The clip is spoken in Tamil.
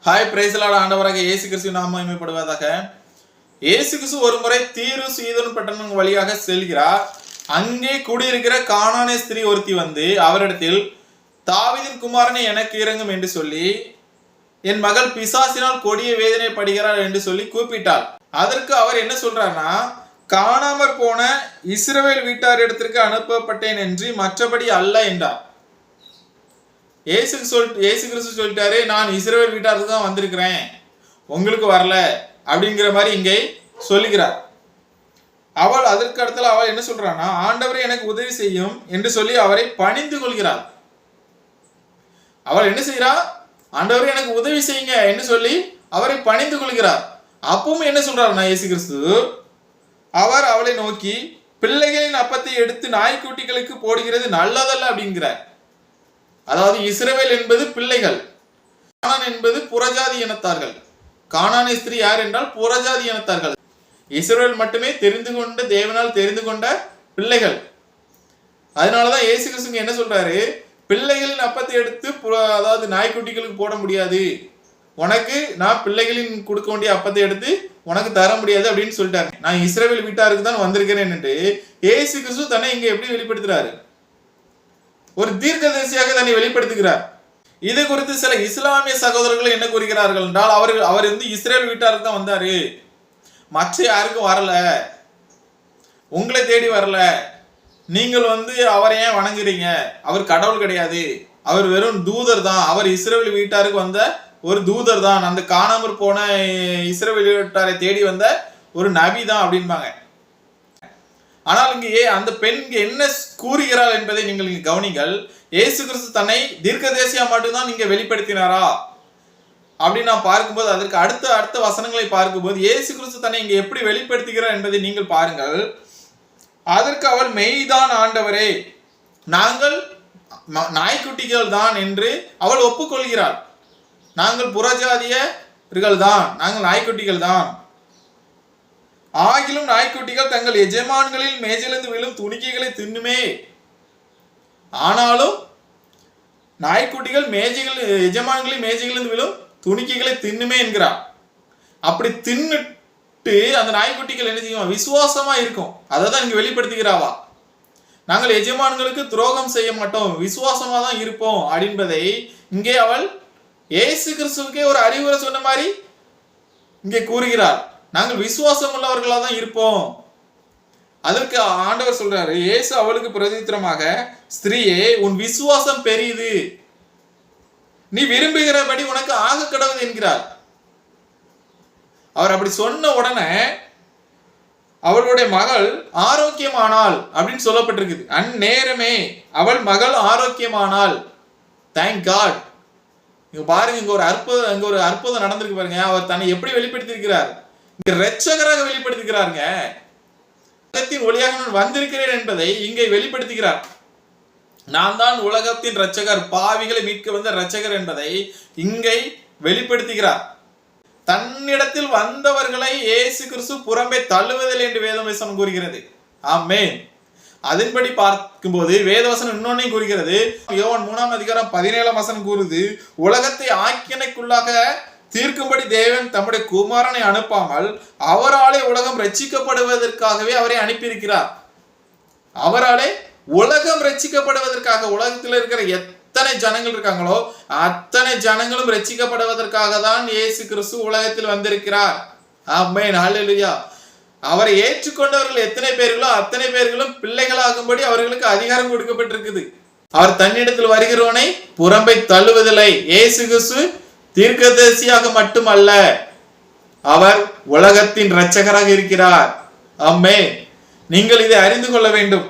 ஹாய் பிரைஸ்லாட் ஆண்டவராக இயேசு கிறிஸ்து நாமம் மகிமைப்படுவதாக. இயேசு கிறிஸ்து ஒரு முறை தீரு சீதோன் பட்டணம் வழியாக செல்கிறார். அங்கே கூடியிருக்கிற கானானிய ஸ்திரீ ஒருத்தி வந்து அவரிடத்தில், தாவீதின் குமாரனை எனக்கு இறங்கும் என்று சொல்லி, என் மகள் பிசாசினால் கொடிய வேதனை படுகிறாள் என்று சொல்லி கூப்பிட்டாள். அதற்கு அவர் என்ன சொல்றாருன்னா, காணாமற் போன இஸ்ரவேல் வீட்டார் இடத்திற்கு அனுப்பப்பட்டேன் என்று மற்றபடி அல்ல என்றார். ஏசு கிறிஸ்து சொல்லிட்டாரு, நான் இஸ்ரவேல் வீட்டாருக்கு தான் வந்திருக்கிறேன், உங்களுக்கு வரல அப்படிங்கிற மாதிரி இங்கே சொல்லுகிறார். அவள் அதற்கு அடுத்தல அவள் என்ன சொல்றான்னா, ஆண்டவரே எனக்கு உதவி செய்யும் என்று சொல்லி அவரை பணிந்து கொள்கிறாள். அவள் என்ன செய்யறா, ஆண்டவரே எனக்கு உதவி செய்யுங்க என்று சொல்லி அவரை பணிந்து கொள்கிறார். அப்பவும் என்ன சொல்றாருன்னா இயேசு கிறிஸ்து, அவர் அவளை நோக்கி, பிள்ளைகளின் அப்பத்தை எடுத்து நாய்க்குட்டிகளுக்கு போடுகிறது நல்லதல்ல அப்படிங்கிறார். அதாவது இஸ்ரவேல் என்பது பிள்ளைகள், கானான் என்பது புறஜாதி இனத்தார்கள். கானானிய ஸ்திரீ யார் என்றால் புறஜாதி இனத்தார்கள். இஸ்ரவேல் மட்டுமே தேவனால் தெரிந்து கொண்ட பிள்ளைகள். அதனாலதான் இயேசு கிறிஸ்து என்ன சொல்றாரு, பிள்ளைகளின் அப்பத்தை எடுத்து அதாவது நாய்க்குட்டிகளுக்கு போட முடியாது, உனக்கு நான் பிள்ளைகளின் கொடுக்க வேண்டிய அப்பத்தை எடுத்து உனக்கு தர முடியாது அப்படின்னு சொல்லிட்டாரு. நான் இஸ்ரவேல் வீட்டாருக்கு தான் வந்திருக்கிறேன் என்று இயேசு கிறிஸ்து தன்னை இங்க எப்படி வெளிப்படுத்துறாரு, ஒரு தீர்க்கதரிசியாக தன்னை வெளிப்படுத்துகிறார். இது குறித்து சில இஸ்லாமிய சகோதரர்கள் என்ன கூறுகிறார்கள் என்றால், அவர் இஸ்ரேல் வீட்டாருக்கு தான் வந்தாரு, மற்ற யாருக்கும் வரல, உங்களை தேடி வரல, நீங்கள் அவரை ஏன் வணங்குறீங்க, அவர் கடவுள் கிடையாது, அவர் வெறும் தூதர் தான், அவர் இஸ்ரேல் வீட்டாருக்கு வந்த ஒரு தூதர் தான், அந்த காணாமற் போன இஸ்ரேல் வீட்டாரை தேடி வந்த ஒரு நபி தான் அப்படின்பாங்க. ஆனால் இங்கே அந்த பெண் என்ன கூறுகிறாள் என்பதை நீங்கள் இங்கு கவனிங்கள். இயேசு கிறிஸ்து தன்னை தீர்க்கதரிசியா மட்டும்தான் நீங்க வெளிப்படுத்தினாரா அப்படின்னு நான் பார்க்கும்போது, அதற்கு அடுத்த வசனங்களை பார்க்கும்போது இயேசு கிறிஸ்து தன்னை இங்க எப்படி வெளிப்படுத்துகிறார் என்பதை நீங்கள் பாருங்கள். அதற்கு அவள், மெய்தான் ஆண்டவரே, நாங்கள் நாய்க்குட்டிகள் தான் என்று அவள் ஒப்புக்கொள்கிறாள். நாங்கள் புறஜாதியர்கள் தான், நாங்கள் நாய்க்குட்டிகள் தான். ஆகிலும் நாய்க்குட்டிகள் தங்கள் எஜமான்களில் மேஜிலிருந்து விழும் துணிக்கைகளை தின்னுமே. ஆனாலும் நாய்க்குட்டிகள் எஜமான்களின் மேஜைகளிலிருந்து விழும் துணிக்கைகளை தின்னுமே என்கிறார். அப்படி தின்னுட்டு அந்த நாய்க்குட்டிகள் என்ன செய்யும், விசுவாசமா இருக்கும். அதை தான் இங்க வெளிப்படுத்துகிறாவா. நாங்கள் எஜமான்களுக்கு துரோகம் செய்ய மாட்டோம், விசுவாசமா தான் இருப்போம் அப்படின்பதை இங்கே அவள் இயேசு கிறிஸ்துவுக்கே ஒரு அறிவுரை சொன்ன மாதிரி இங்கே கூறுகிறார். நாங்கள் விசுவாசம் உள்ளவர்களா தான் இருப்போம். அதற்கு ஆண்டவர் சொல்றாரு, இயேசு அவளுக்கு பிரதித்திரமாக, ஸ்திரீயே, உன் விசுவாசம் பெரியது, நீ விரும்புகிறபடி உனக்கு ஆக கடவுது என்கிறார். அவர் அப்படி சொன்ன உடனே அவளுடைய மகள் ஆரோக்கியமானாள் அப்படின்னு சொல்லப்பட்டிருக்குது. அந்நேரமே அவள் மகள் ஆரோக்கியமானாள். Thank God. இங்க பாருங்க, இங்க ஒரு அற்புதம் நடந்திருக்கு பாருங்க. அவர் தன்னை எப்படி வெளிப்படுத்தியிருக்கிறார், இரட்சகராக வெளிப்படுத்துகிறாருங்க. உலகத்தின் ஒளியாக நான் வந்திருக்கிறேன் என்பதை இங்கே வெளிப்படுத்துகிறார். நான் தான் உலகத்தின் இரட்சகர், பாவிகளை மீட்க வந்த இரட்சகர் என்பதை இங்கே வெளிப்படுத்துகிறார். தன்னிடத்தில் வந்தவர்களை இயேசு கிறிஸ்து புறம்பே தள்ளுவதில்லை என்று வேதவசனம் கூறுகிறது. ஆமென். அதன்படி பார்க்கும்போது வேதவசனம் இன்னொன்னையும் கூறுகிறது. யோவான் 3:17 கூறுது, உலகத்தை ஆக்கினைக்குள்ளாக தீர்க்கும்படி தேவன் தம்முடைய குமாரனை அனுப்பாமல் அவராலே உலகம் ரட்சிக்கப்படுவதற்காகவே அவரை அனுப்பியிருக்கிறார். அவராலே உலகம் ரட்சிக்கப்படுவதற்காக, உலகத்தில் இருக்கிற எத்தனை ஜனங்கள் இருக்காங்களோ அத்தனை ஜனங்களும் ரட்சிக்கப்படுவதற்காக தான் இயேசு கிறிஸ்து உலகத்தில் வந்திருக்கிறார். ஆமென், ஹல்லேலூயா. அவரை ஏற்றுக்கொண்டவர்கள் எத்தனை பேர்களோ அத்தனை பேர்களும் பிள்ளைகளாகும்படி அவர்களுக்கு அதிகாரம் கொடுக்கப்பட்டிருக்குது. அவர் தன்னிடத்தில் வருகிறவனை புறம்பை தள்ளுவதில்லை. இயேசு கிறிஸ்து தீர்க்கதரிசியாக மட்டுமல்ல, அவர் உலகத்தின் இரட்சகராக இருக்கிறார். ஆமென். நீங்கள் இதை அறிந்து கொள்ள வேண்டும்.